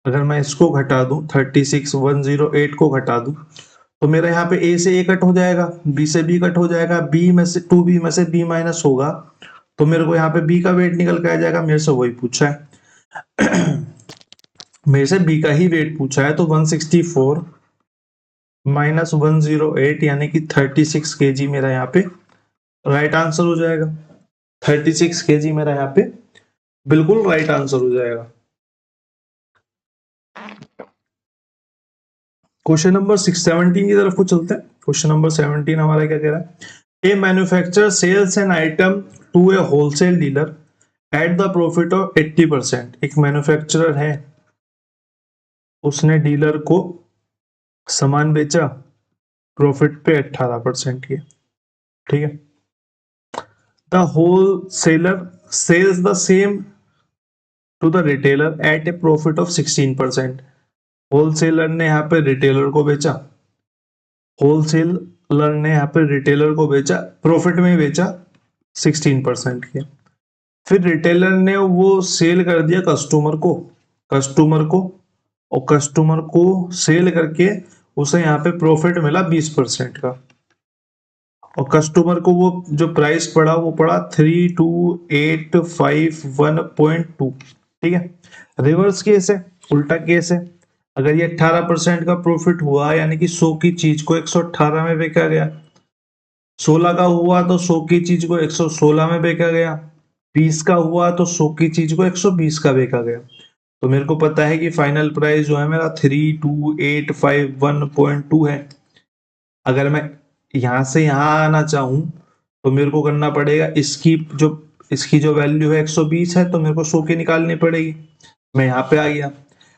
अगर मैं इसको घटा दूं 36 108 को घटा दूं, तो मेरा यहाँ पे ए से ए कट हो जाएगा, बी से बी कट हो जाएगा, बी में से 2b में से b माइनस होगा, तो मेरे को यहाँ पे b का वेट निकल के आ जाएगा। मेरे से वही पूछा है। मेरे से b का ही वेट पूछा है, तो 164 माइनस 108 यानी कि 36 kg मेरा यहाँ पे राइट आंसर हो जाएगा। 36 kg मेरा यहाँ पे बिल्कुल राइट आंसर हो जाएगा। क्वेश्चन नंबर 17 की तरफ को चलते हैं। क्वेश्चन नंबर 17 हमारा क्या कह रहा है, a manufacturer sells an item to a wholesale dealer at the profit of 80%। एक मैन्युफैक्चरर है, उसने डीलर को सामान बेचा प्रॉफिट पे 18% के। ठीक है, the wholesaler sells the same to the retailer at a profit of 16%। Wholesaler ने यहाँ पे रिटेलर को बेचा, होलसेलर ने यहाँ पे रिटेलर को बेचा, प्रॉफिट में बेचा 16% के। फिर रिटेलर ने वो सेल कर दिया कस्टमर को, कस्टमर को, और कस्टमर को सेल करके उसे यहाँ पे प्रॉफिट मिला 20% का, और कस्टमर को वो जो प्राइस पड़ा वो पड़ा 32851.2। ठीक है, रिवर्स केस है, उल्टा केस है। अगर ये 18% का प्रॉफिट हुआ यानी कि 100 की चीज को 118 में बेचा गया, 16 का हुआ तो 100 की चीज को 116 में बेचा गया, 20 का हुआ तो 100 की चीज को 120 का बेचा गया। तो मेरे को पता है कि फाइनल प्राइस जो है मेरा 32851.2 है। अगर मैं यहां से यहां आना चाहूं तो मेरे को करना पड़ेगा, इसकी जो वैल्यू है 120 है, तो मेरे को 100 की निकालनी पड़ेगी। मैं यहाँ पे आ गया।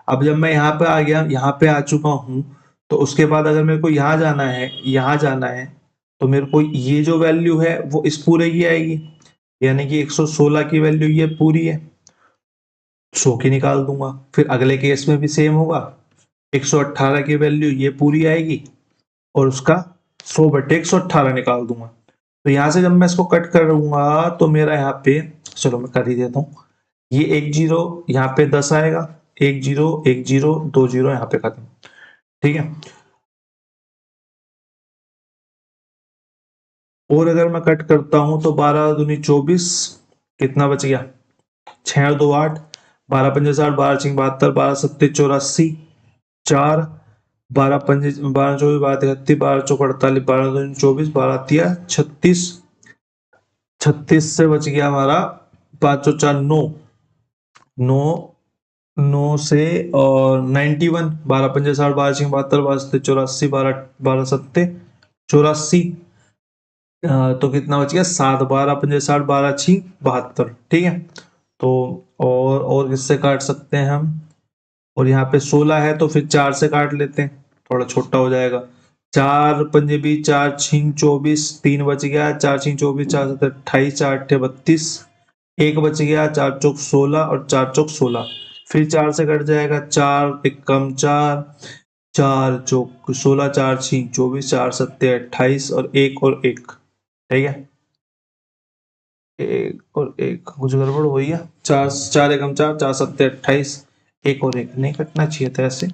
अब जब मैं यहाँ पे आ गया, यहाँ पे आ चुका हूँ, तो उसके बाद अगर मेरे को यहाँ जाना है, यहाँ जाना है, तो मेरे को ये जो वैल्यू है वो इस पूरे की आएगी, यानी कि 116 की वैल्यू ये पूरी है, 100 की निकाल दूंगा। फिर अगले केस में भी सेम होगा, 118 की वैल्यू ये पूरी आएगी और उसका 100/118 निकाल दूंगा। तो यहाँ से जब मैं इसको कट करूंगा तो मेरा यहाँ पे, चलो मैं कर ही देता हूँ, ये 1 जीरो यहाँ पे 10 आएगा, 1 जीरो 1 जीरो 2 जीरो यहाँ पे खत्म। ठीक है, और अगर मैं कट करता हूं तो 12 दूनी 24, कितना बच गया, 6 और 2 8, 12 पंजे 60, 12 छिंग 72, 12 सत्ते 84, 4, 12 पंजे 12 24, 12 33, 12 चौक 48, 12 दूनी 24, 12 तिया 36, 36 से बच गया हमारा 5 और 4 9, 9 9 से और 91, 12 पंजे 60, 12 छिंग 72, 12 सत्ते 84, 12 12 सत्ते 84, तो कितना बच गया 7, 12 पंजे 60, 12 छी 72। ठीक है, तो और किससे काट सकते हैं हम, और यहाँ पे 16 है तो फिर 4 से काट लेते हैं, थोड़ा छोटा हो जाएगा। 4 पंजे भी 4 छीं 24, 3 बच गया, 4 छीं 24, 4 सत्ते 28, 4 अट्ठे 32, 1 बच गया, 4 चौक 16 और 4 चौक 16, फिर 4 से कट जाएगा, 4 एक कम 4, 4 चौक 16, 4 छीं 24, 4 सत्ते 28 और 1 और 1। ठीक है, एक और एक कुछ गड़बड़ हुई है, 4 4 एकम 4, 4 सत्ते 28, 1 और 1 नहीं कटना चाहिए था ऐसे,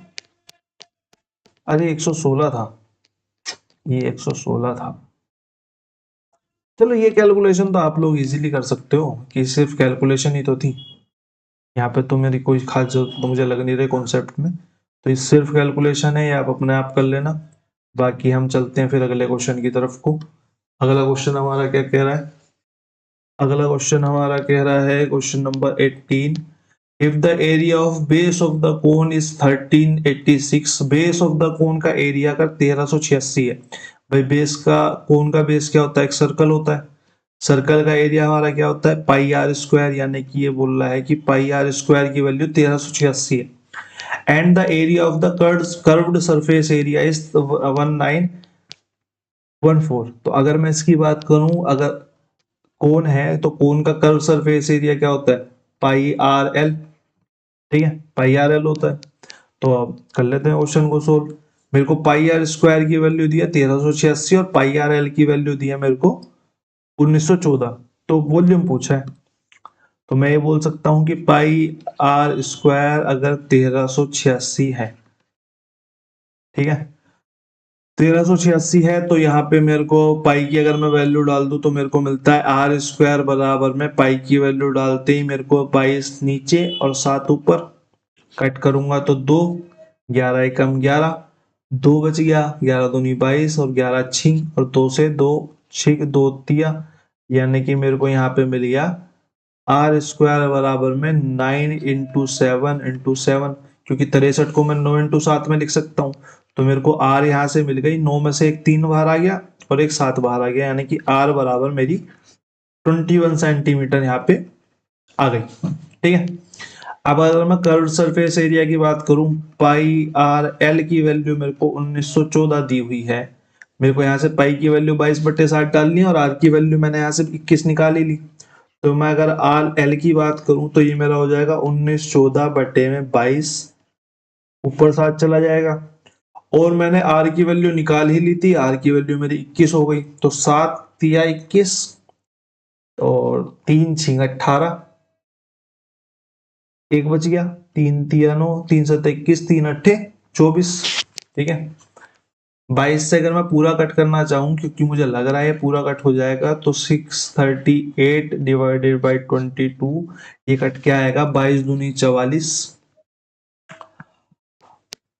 अरे 116 था, ये 116 था। चलो ये कैलकुलेशन तो आप लोग इजीली कर सकते हो, कि सिर्फ कैलकुलेशन ही तो थी, यहाँ पे तो मेरी कोई खास जरूरत तो मुझे लग नहीं रही कॉन्सेप्ट में, तो ये सिर्फ कैलकुलेशन है, ये आप अपने आप कर लेना। बाकी हम चलते हैं फिर अगले क्वेश्चन की तरफ को। अगला क्वेश्चन हमारा क्या कह रहा है, अगला क्वेश्चन हमारा कह रहा है question number 18, if the area of base of the cone is 1386, base of the cone का एरिया का 1386 है। भाई बेस का, कोन का बेस क्या होता है, एक सर्कल होता है, सर्कल का एरिया हमारा क्या होता है पाई आर स्क्वायर, यानी कि ये बोल रहा है कि पाई आर स्क्वायर की वैल्यू 1386 है, and the area of the curved surface area is 1914। तो अगर मैं इसकी बात करूं, अगर कोन है तो कोन का कर्व सरफेस एरिया क्या होता है पाई आर एल। ठीक है, पाई आर एल होता है। तो अब कर लेते हैं क्वेश्चन को सोल्व। मेरे को पाई आर स्क्वायर की वैल्यू दिया 1386 और पाई आर एल की वैल्यू दिया मेरे को 1914, तो वॉल्यूम पूछा है, तो मैं ये बोल सकता हूं कि पाई आर स्क्वायर अगर 1386 है, ठीक है 1386 है, तो यहाँ पे मेरे को पाई की अगर मैं वैल्यू डाल दूं तो मेरे को मिलता है आर स्क्वायर बराबर में पाई की वैल्यू डालते ही मेरे को 22 नीचे और 7 ऊपर, कट करूंगा तो 2, 11 एकम 11, 2 बच गया, 11 दूनी 22 और 11 छिंग और 2 से 2 छिंग 2 तिया, यानी कि मेरे को यहाँ पे मिल गया आर स्क्वायर बराबर में 9 × 7 × 7, क्योंकि 63 को मैं 9 × 7 में लिख सकता हूँ, तो मेरे को आर यहाँ से मिल गई, 9 में से एक 3 बाहर आ गया और एक 7 बाहर आ गया, यानी कि आर बराबर मेरी 21 सेंटीमीटर यहाँ पे आ गई। ठीक है, अब अगर मैं कर्व सरफेस एरिया की बात करूं, पाई आर एल की वैल्यू मेरे को 1914 दी हुई है, मेरे को यहाँ से पाई की वैल्यू 22/60 डालनी है और आर की वैल्यू मैंने यहाँ से 21 निकाल ही ली, तो मैं अगर आर एल की बात करूं तो ये मेरा हो जाएगा 1914/22, ऊपर 7 चला जाएगा, और मैंने आर की वैल्यू निकाल ही ली थी, आर की वैल्यू मेरी 21 हो गई, तो 7 तिया 21 और 3 छिंग 18, एक बच गया, 3 तिया 9, 3 7 21, 3 अट्ठे 24। ठीक है, 22 से अगर मैं पूरा कट करना चाहूँ, क्योंकि मुझे लग रहा है पूरा कट हो जाएगा, तो 638 डिवाइडेड बाई 22, ये कट क्या आएगा, 22 दूनी 44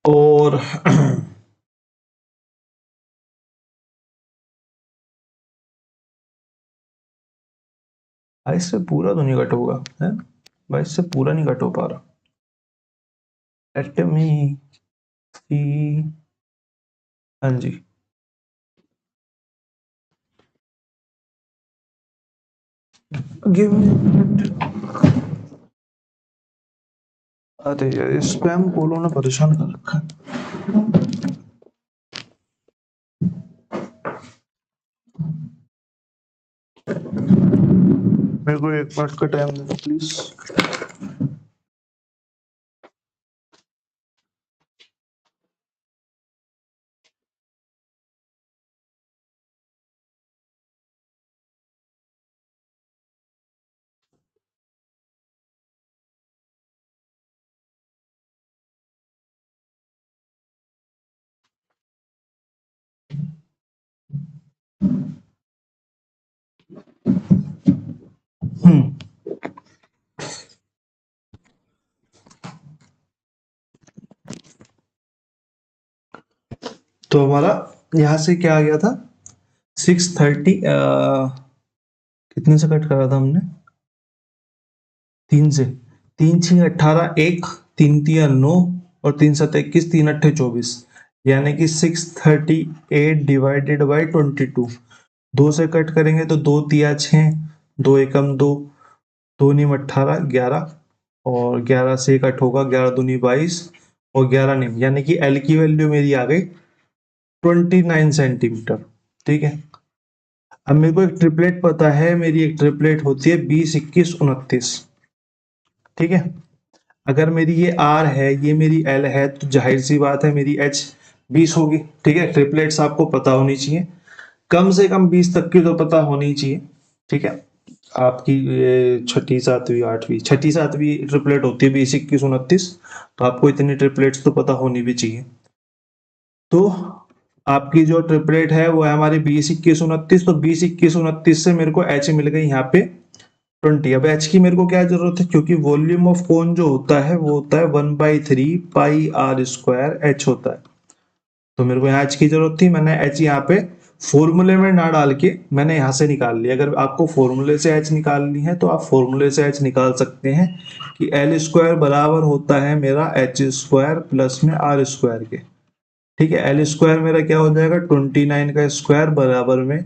और बाईस से पूरा तो नहीं कट होगा है, 22 से पूरा नहीं कट हो पा रहा। लेट मी सी, हाँ जी, गिव मी, अरे यार स्पैम कॉलों ने परेशान कर रखा है। मेरे को 1 मिनट का टाइम दे दो प्लीज। हम्म, तो हमारा यहाँ से क्या आ गया था, 630, कितने से कट करा था हमने, 3 से, 3 6 18, 1 3 3 9 और 3 7 21, 3 8 24, यानी कि 638 डिवाइडेड बाई 22। 2 से कट करेंगे तो 2 तिया 6, 2 एकम 2, 2 नीम 18, 11 और 11 से कट होगा, 11 दूनी 22 और 11 नीम, यानी कि एल की वैल्यू मेरी आ गई 29 सेंटीमीटर। ठीक है, अब मेरे को एक ट्रिपलेट पता है, मेरी एक ट्रिपलेट होती है 20 21 29। ठीक है, अगर मेरी ये आर है, ये मेरी एल है, तो जाहिर सी बात है मेरी एच 20 होगी। ठीक है, ट्रिपलेट्स आपको पता होनी चाहिए, कम से कम 20 तक की तो पता होनी चाहिए। ठीक है, आपकी ये छठी सातवीं आठवीं, छठी सातवीं ट्रिपलेट होती है 20 21 29, तो आपको इतनी ट्रिपलेट्स तो पता होनी भी चाहिए। तो आपकी जो ट्रिपलेट है वो है हमारी 20 21 29, तो 20 21 29 से मेरे को एच मिल गई यहाँ पे 20। अब एच की मेरे को क्या जरूरत है, क्योंकि वॉल्यूम ऑफ कोन जो होता है वो होता है 1/3 पाई आर स्क्वायर एच होता है। तो मेरे को यहाँ एच की जरूरत थी, मैंने एच यहाँ पे फॉर्मूले में ना डाल के मैंने यहाँ से निकाल लिया। अगर आपको फॉर्मूले से एच निकालनी है तो आप फॉर्मूले से एच निकाल सकते हैं कि एल स्क्वायर बराबर होता है मेरा एच स्क्वायर प्लस में आर स्क्वायर के। ठीक है, एल स्क्वायर मेरा क्या हो जाएगा, 29 का स्क्वायर बराबर में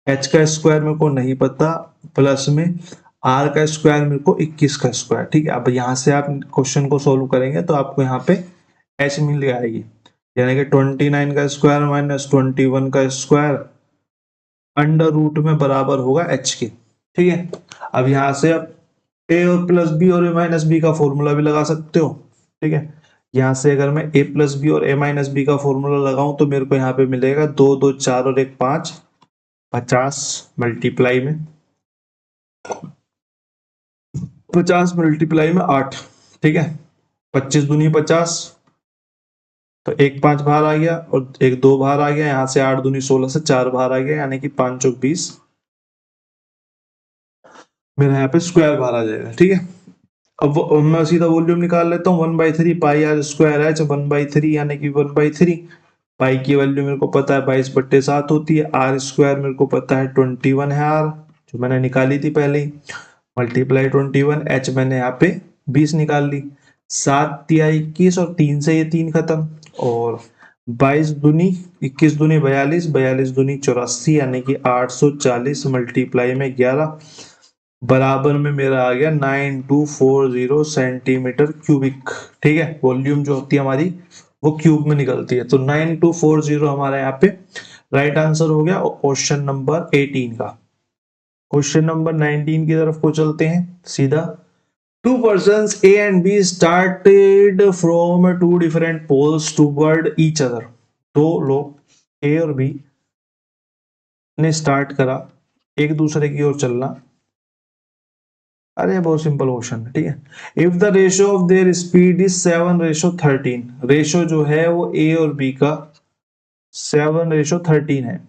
एच का स्क्वायर मेरे को नहीं पता, प्लस में आर का स्क्वायर मेरे को 21 का स्क्वायर। ठीक है, अब यहाँ से आप क्वेश्चन को सोल्व करेंगे तो आपको यहाँ पे एच मिल जाएगी, यानी कि 29 का स्क्वायर माइनस 21 का स्क्वायर अंडर रूट में बराबर होगा एच के। ठीक है, अब यहाँ से आप ए और प्लस बी और ए माइनस बी का फॉर्मूला भी लगा सकते हो। ठीक है, यहाँ से अगर मैं ए प्लस बी और ए माइनस बी का फॉर्मूला लगाऊं तो मेरे को यहाँ पे मिलेगा 2 2 4 और 1 5, 50 मल्टीप्लाई में 50 मल्टीप्लाई में 8। ठीक है, 25 दूनी 50, तो 1 5 बाहर आ गया और 1 2 बाहर आ गया, यहाँ से 8 दूनी 16 से 4 बाहर आ गया, यानी कि 5 चौक 20 मेरा यहाँ पे स्क्वायर बाहर आ जाएगा। ठीक है, अब मैं सीधा वॉल्यूम निकाल लेता हूँ, 1/3 पाई आर स्क्वायर है, 1/3 यानी कि 1/3 पाई की वैल्यू मेरे को पता है 22/7 होती है, आर स्क्वायर मेरे को पता है 21 है आर, जो मैंने निकाली थी पहले ही, मल्टीप्लाई 21, एच मैंने यहाँ पे 20 निकाल ली, 7 तिया 21 और 3 से ये 3 खत्म, और 22 दूनी 21 दूनी 42, 42 दूनी 84, यानी कि 840 मल्टीप्लाई में 11 बराबर में मेरा आ गया 9240 सेंटीमीटर क्यूबिक। ठीक है, वॉल्यूम जो होती है हमारी वो क्यूब में निकलती है, तो 9240 हमारा यहाँ पे राइट आंसर हो गया क्वेश्चन नंबर 18 का। क्वेश्चन नंबर 19 की तरफ को चलते हैं सीधा। Two persons A and B started from two different poles toward each other. दो लोग A और B ने स्टार्ट करा एक दूसरे की ओर चलना। अरे बहुत सिंपल क्वेश्चन है। ठीक है, if the ratio of their speed is 7:13, ratio जो है वो ए और बी का 7:13 है।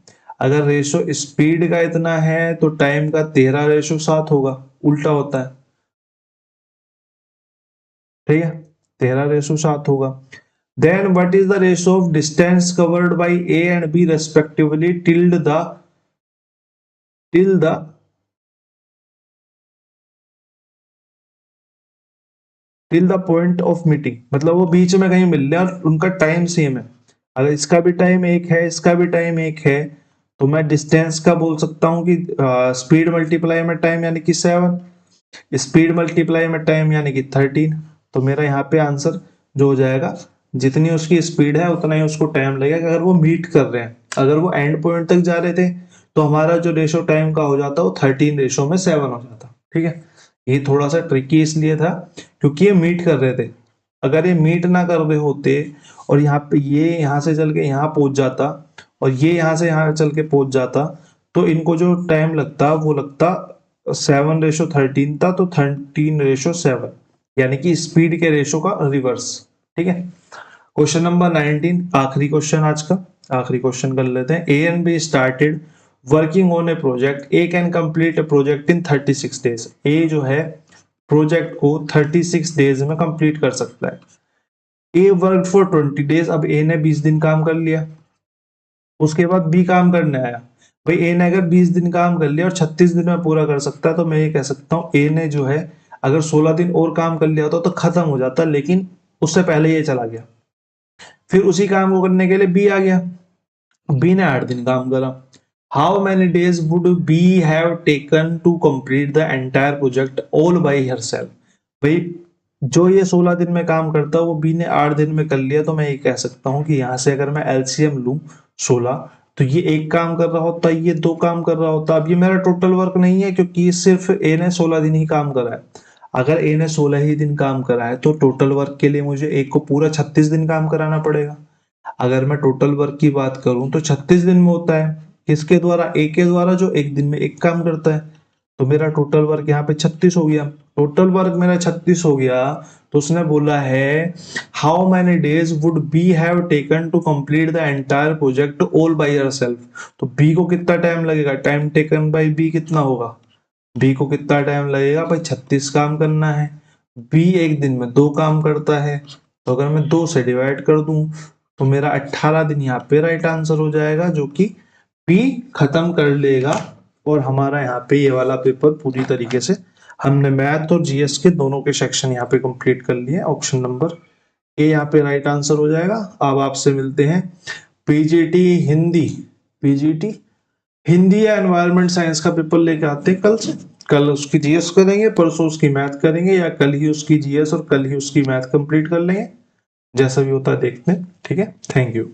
अगर रेशो स्पीड का इतना है तो टाइम का 13:7 होगा, उल्टा होता है, ठीक है, 13:7 होगा। Then what is the ratio of distance covered by A and B respectively till the point of meeting, मतलब वो बीच में कहीं मिल रहे हैं और उनका टाइम सेम है। अगर इसका भी टाइम एक है, इसका भी टाइम एक है, तो मैं डिस्टेंस का बोल सकता हूँ कि स्पीड मल्टीप्लाई में टाइम यानी कि 7, स्पीड मल्टीप्लाई में टाइम यानी कि 13। तो मेरा यहाँ पे आंसर जो हो जाएगा, जितनी उसकी स्पीड है उतना ही उसको टाइम लगेगा अगर वो मीट कर रहे हैं। अगर वो एंड पॉइंट तक जा रहे थे तो हमारा जो रेशो टाइम का हो जाता वो 13:7 हो जाता, ठीक है। ये थोड़ा सा ट्रिकी इसलिए था क्योंकि ये मीट कर रहे थे। अगर ये मीट ना कर रहे होते और यहाँ पे ये यहाँ से चल के यहाँ पहुंच जाता और ये यहाँ से यहाँ चल के पहुंच जाता, तो इनको जो टाइम लगता वो लगता 7:13 था, तो 13:7, यानी कि स्पीड के रेशो का रिवर्स, ठीक है। क्वेश्चन नंबर 19, आखिरी क्वेश्चन आज का, आखिरी क्वेश्चन कर लेते हैं। A and B started working on a project, A can complete a project in 36 days. A जो है प्रोजेक्ट को 36 डेज में कंप्लीट कर सकता है। ए वर्क फॉर 20 डेज, अब ए ने 20 दिन काम कर लिया, उसके बाद बी काम करने आया। भाई ए ने अगर 20 दिन काम कर लिया और 36 दिन में पूरा कर सकता है, तो मैं ये कह सकता हूँ ए ने जो है अगर 16 दिन और काम कर लिया होता तो खत्म हो जाता, लेकिन उससे पहले ये चला गया। फिर उसी काम को करने के लिए बी आ गया, बी ने 8 दिन काम करा। How many days would be have taken to complete the entire project all by herself. भाई जो ये 16 दिन में काम करता वो बी ने 8 दिन में कर लिया, तो मैं ये कह सकता हूँ कि यहाँ से अगर मैं एलसीएम लूं 16, तो ये एक काम कर रहा होता, ये 2 काम कर रहा होता। अब ये मेरा टोटल वर्क नहीं है क्योंकि सिर्फ ए ने 16 दिन ही काम करा है। अगर ए ने 16 ही दिन काम करा है तो टोटल वर्क के लिए मुझे एक को पूरा 36 दिन काम कराना पड़ेगा। अगर मैं टोटल वर्क की बात करूं तो 36 दिन में होता है, किसके द्वारा, ए के द्वारा, जो एक दिन में एक काम करता है। तो मेरा टोटल वर्क यहाँ पे 36 हो गया, टोटल वर्क मेरा 36 हो गया। तो उसने बोला है how many days would be have taken to complete the entire project all by herself. तो बी को कितना टाइम लगेगा, टाइम टेकन बाय बी कितना होगा, बी को कितना टाइम लगेगा भाई, 36 काम करना है। बी एक दिन में 2 काम करता है, तो अगर मैं 2 से डिवाइड कर दूं तो मेरा 18 दिन यहाँ पे राइट आंसर हो जाएगा, जो कि बी खत्म कर लेगा। और हमारा यहाँ पे ये वाला पेपर पूरी तरीके से हमने मैथ और जीएस के दोनों के सेक्शन यहाँ पे कंप्लीट कर लिए। ऑप्शन नंबर ए यहाँ पे राइट आंसर हो जाएगा। अब आपसे मिलते हैं पीजीटी हिंदी, पीजीटी हिंदी या एनवायरमेंट साइंस का पेपर लेके आते हैं कल से। कल उसकी जीएस करेंगे, परसों उसकी मैथ करेंगे, या कल ही उसकी जीएस और कल ही उसकी मैथ कंप्लीट कर लेंगे, जैसा भी होता है देखते हैं, ठीक है। Thank you.